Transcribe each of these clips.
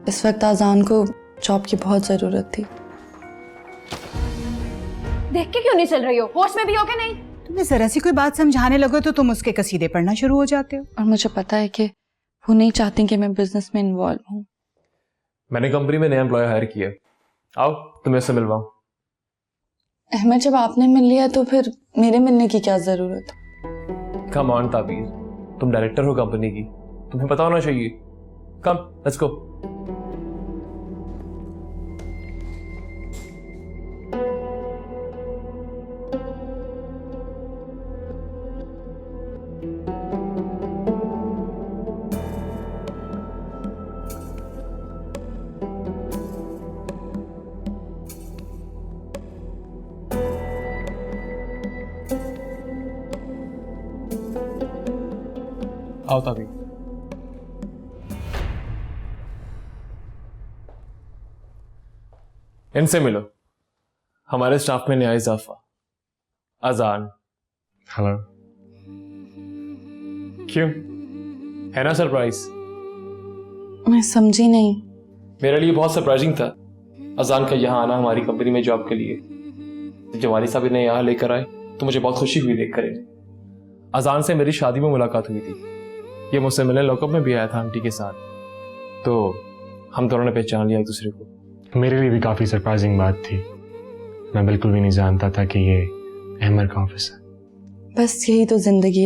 इस वक्त आजान को जॉब की बहुत जरूरत थी। देख के क्यों नहीं चल रही हो? होश में भी हो क्या नहीं? तुम्हें जरा सी कोई बात समझाने लगो तो तुम उसके कसीदे पढ़ना शुरू हो जाते हो। और मुझे पता है कि वो नहीं चाहती कि मैं बिजनेस में इन्वॉल्व हूँ। मैंने कंपनी में नया एम्प्लॉय हायर किया। आओ तुम्हें इससे मिलवाऊं। अहमद, जब आपने मिल लिया तो फिर मेरे मिलने की क्या जरूरत? कम ऑन ताबीर, तुम डायरेक्टर हो कंपनी की, तुम्हें पता होना चाहिए। कम, लेट्स गो। आओ ताबीर। इनसे मिलो, हमारे स्टाफ में नया इजाफा, अजान। हेलो। क्यों, है ना सरप्राइज? मैं समझी नहीं। मेरे लिए बहुत सरप्राइजिंग था अजान का यहाँ आना हमारी कंपनी में जॉब के लिए। जब वाली साहब इन्हें यहाँ लेकर आए तो मुझे बहुत खुशी हुई देखकर इन्हें। अजान से मेरी शादी में मुलाकात हुई थी। ये मुझसे मिलने लॉकअप में भी आया था आंटी के साथ, तो हम दोनों ने पहचान लिया एक दूसरे को। मेरे लिए भी काफ़ी सरप्राइजिंग बात थी। मैं बिल्कुल भी नहीं जानता था कि ये अहमद का ऑफिस है। बस यही तो जिंदगी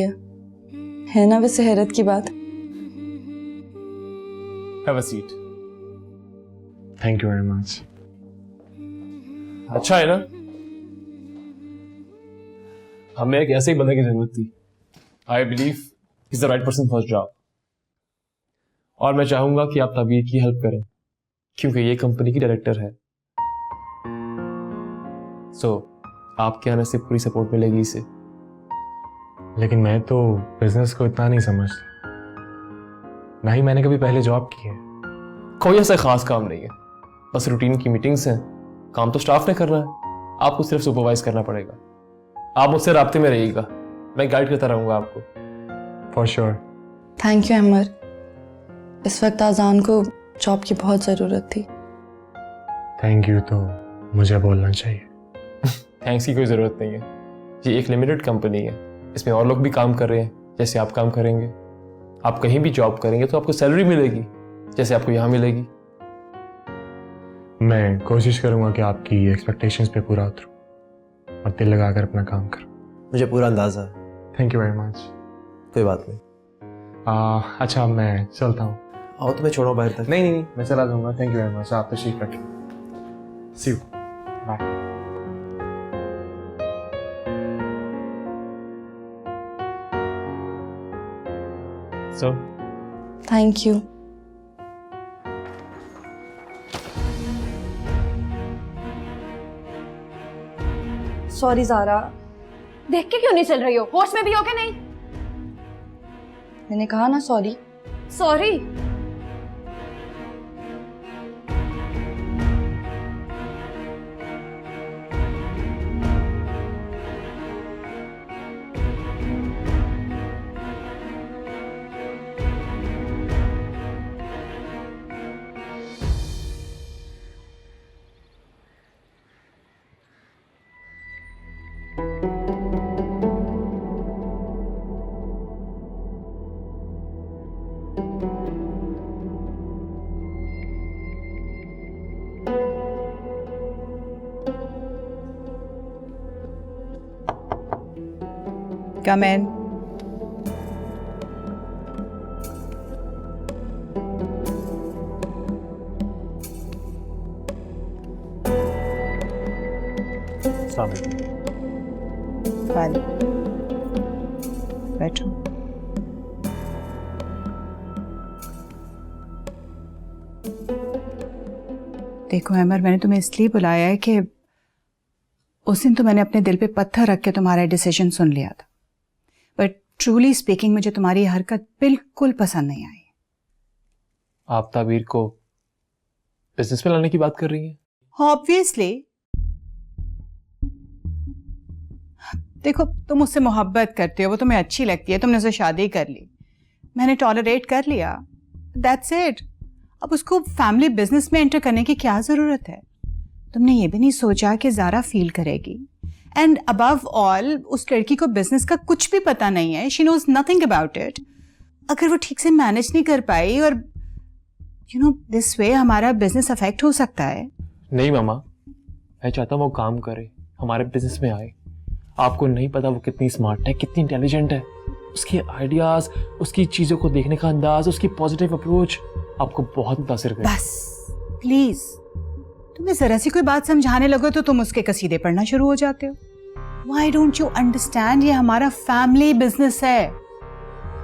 है ना वैसे हैरत की बात। Have a seat. Thank you very much. अच्छा है ना, हमें एक ऐसे ही बंदे की जरूरत थी। I believe is the right person for job. और मैं चाहूंगा कि आप ताबीर की हेल्प करें क्योंकि ये कंपनी की डायरेक्टर है। सो आपके आने से पूरी सपोर्ट मिलेगी इसे। लेकिन मैं तो बिजनेस को इतना नहीं समझता, ना ही मैंने कभी पहले जॉब की है। कोई ऐसा खास काम नहीं है, बस रूटीन की मीटिंग्स हैं। काम तो स्टाफ ने करना है, आपको सिर्फ सुपरवाइज करना पड़ेगा। आप मुझसे राब्ते में रहिएगा, मैं गाइड करता रहूंगा आपको। For sure. Thank you Ahmed, इस वक्त आजान को जॉब की बहुत जरूरत थी। थैंक यू तो मुझे बोलना चाहिए। थैंक्स की कोई ज़रूरत नहीं है। ये एक लिमिटेड कंपनी है, इसमें और लोग भी काम कर रहे हैं जैसे आप काम करेंगे। आप कहीं भी जॉब करेंगे तो आपको सैलरी मिलेगी जैसे आपको यहाँ मिलेगी। मैं कोशिश करूंगा कि आपकी एक्सपेक्टेशंस पे पूरा उतरूं और दिल लगाकर अपना काम करूं। मुझे पूरा अंदाजा है। Thank you very much. कोई बात नहीं। अच्छा मैं चलता हूँ। आओ तुम्हें छोड़ो बाहर तक। नहीं मैं चला जाऊंगा। Thank you very much. आप तशरीफ रखें। See you. Bye. So thank you. Sorry Zara. देख के क्यों नहीं चल रही हो? होश में भी हो क्या नहीं? मैंने कहा ना सॉरी। सॉरी? कम इन। बैठो। देखो अमर, मैंने तुम्हें इसलिए बुलाया है कि उस दिन तो मैंने अपने दिल पे पत्थर रख के तुम्हारा डिसीजन सुन लिया था, बट ट्रूली स्पीकिंग मुझे तुम्हारी हरकत बिल्कुल पसंद नहीं आई। आप ताबीर को बिजनेस में लाने की बात कर रही हैं? ऑब्वियसली। देखो, तुम मुझसे मोहब्बत करते हो, वो तुम्हें अच्छी लगती है, तुमने उससे शादी कर ली, मैंने टॉलरेट कर लिया, दैट्स इट। अब उसको फैमिली बिजनेस में एंटर करने की क्या जरूरत है? तुमने ये भी नहीं सोचा कि ज़ारा फील करेगी। एंड अबव ऑल उस लड़की को बिजनेस का कुछ भी पता नहीं है, she knows nothing about it. अगर वो ठीक से मैनेज नहीं कर पाई और दिस वे हमारा बिजनेस अफेक्ट हो सकता है। नहीं मामा, मैं चाहता हूँ वो काम करे, हमारे बिजनेस में आए। आपको नहीं पता वो कितनी स्मार्ट है, कितनी इंटेलिजेंट है। उसके आइडियाज, उसकी चीजों को देखने का अंदाज, उसकी पॉजिटिव अप्रोच आपको बहुत मुतासिर करेगा। बस प्लीज, तुम्हें जरा सी कोई बात समझाने लगो तो तुम उसके कसीदे पढ़ना शुरू हो जाते हो। Why don't you understand? ये हमारा फैमिली बिजनेस है।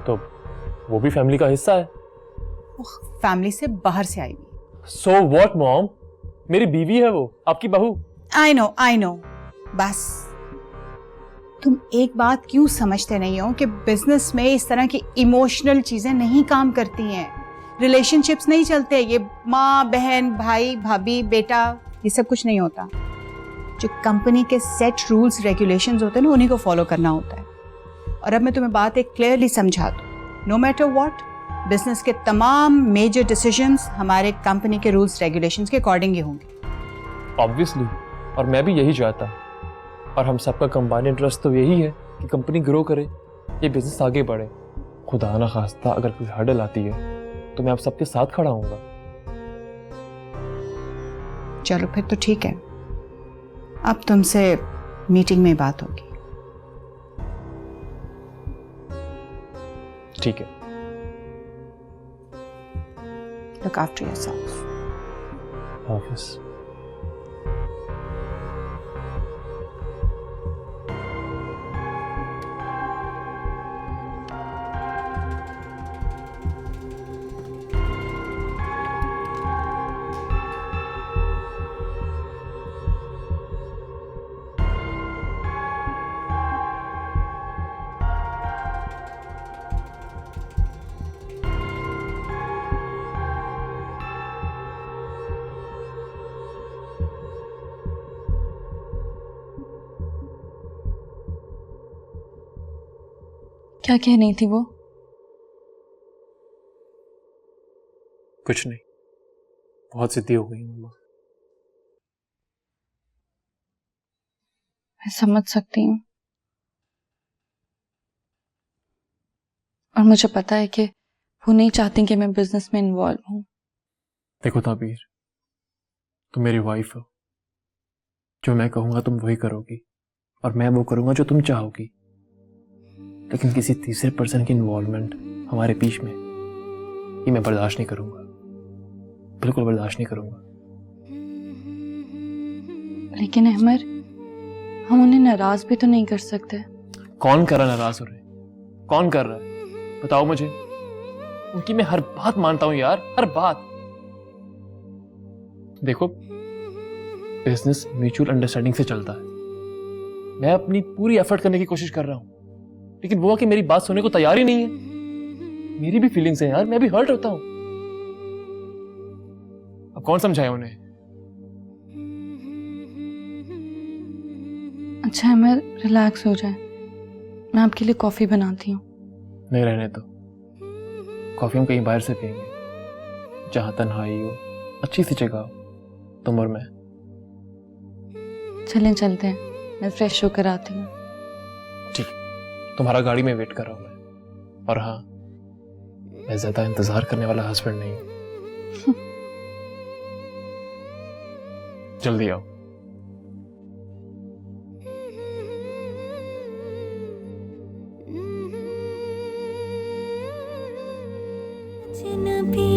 तो वो भी फैमिली का हिस्सा है। फैमिली से बाहर से आई हुई। सो व्हाट मॉम, मेरी बीवी है वो, आपकी बहू। I know. बस तुम एक बात क्यों समझते नहीं हो कि बिजनेस में इस तरह की इमोशनल चीजें नहीं काम करती हैं। रिलेशनशिप्स नहीं चलते। ये माँ बहन भाई भाभी बेटा ये सब कुछ नहीं होता। जो कंपनी के सेट रूल्स रेगुलेशंस होते हैं ना, उन्हीं को फॉलो करना होता है। और अब मैं तुम्हें बात एक क्लियरली समझा दूं, नो मैटर व्हाट, बिजनेस के तमाम मेजर डिसीजंस हमारे कंपनी के रूल्स रेगुलेशंस के अकॉर्डिंग ही होंगे। ऑब्वियसली, और मैं भी यही चाहता। और हम सबका कंबाइंड इंटरेस्ट तो यही है कि कंपनी ग्रो करे, ये बिजनेस आगे बढ़े। खुदा ना खास्ता अगर कोई हर्डल आती है तो मैं आप सबके साथ खड़ा हूँगा। चलो फिर तो ठीक है, अब तुमसे मीटिंग में बात होगी। ठीक है। Look after yourself. ऑफिस। क्या कह रही थी वो? कुछ नहीं, बहुत जिद्दी हो गई मम्मा। मैं समझ सकती हूँ, और मुझे पता है कि वो नहीं चाहती कि मैं बिजनेस में इन्वॉल्व हूँ। देखो ताबीर, तुम मेरी वाइफ हो। जो मैं कहूँगा तुम वही करोगी, और मैं वो करूँगा जो तुम चाहोगी। लेकिन किसी तीसरे पर्सन की इन्वॉल्वमेंट हमारे बीच में, ये मैं बर्दाश्त नहीं करूँगा, बिल्कुल बर्दाश्त नहीं करूँगा। लेकिन अहमर, हम उन्हें नाराज भी तो नहीं कर सकते। कौन कर रहा नाराज हो रहे? कौन कर रहा है? बताओ मुझे। उनकी मैं हर बात मानता हूं यार, हर बात। देखो, बिजनेस म्यूचुअल अंडरस्टैंडिंग से चलता है। मैं अपनी पूरी एफर्ट करने की कोशिश कर रहा हूं, लेकिन वो कि मेरी बात सुनने को तैयार ही नहीं है। मेरी भी फीलिंग्स हैं यार, मैं भी हर्ट होता हूं। अब कौन समझाए उन्हें? अच्छा अहमर, रिलैक्स हो जाए, मैं आपके लिए कॉफी बनाती हूँ। नहीं, रहने दो। कॉफी हम कहीं बाहर से पियेंगे, जहां तन्हाई हो, अच्छी सी जगह हो, तुम और मैं। चलें चलते हैं, मैं फ्रेश होकर आती हूँ। ठीक, तुम्हारा गाड़ी में वेट कर रहा हूं मैं। और हाँ, मैं ज्यादा इंतजार करने वाला हस्बैंड नहीं हूं। जल्दी आओ। जिन भी